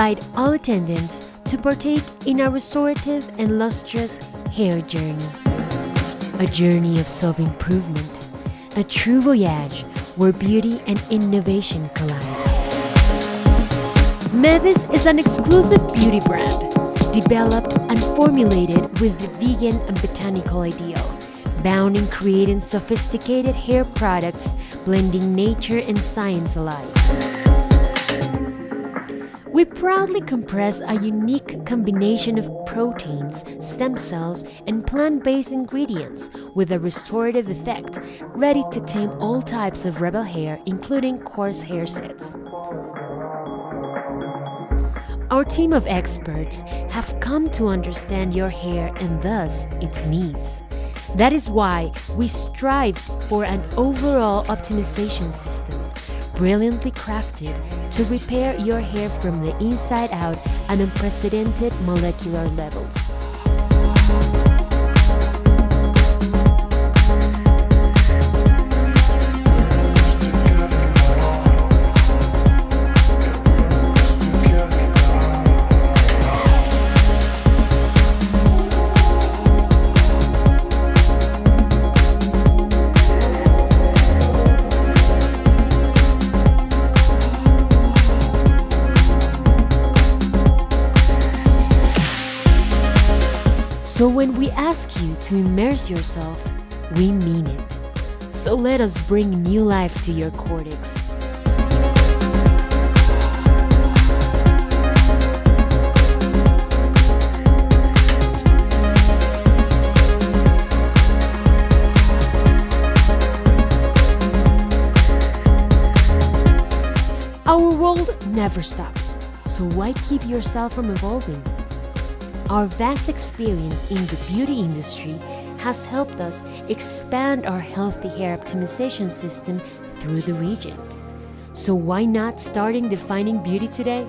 invite all attendants to partake in a restorative and lustrous hair journey. A journey of self-improvement, a true voyage where beauty and innovation collide. Mevys is an exclusive beauty brand, developed and formulated with the vegan and botanical ideal, bound in creating sophisticated hair products blending nature and science alike. We proudly compress a unique combination of proteins, stem cells, and plant-based ingredients with a restorative effect, ready to tame all types of rebel hair, including coarse hair sets. Our team of experts have come to understand your hair and thus its needs. That is why we strive for an overall optimization system, brilliantly crafted to repair your hair from the inside out at unprecedented molecular levels. So when we ask you to immerse yourself, we mean it. So let us bring new life to your cortex. Our world never stops, so why keep yourself from evolving? Our vast experience in the beauty industry has helped us expand our healthy hair optimization system through the region. So why not starting defining beauty today?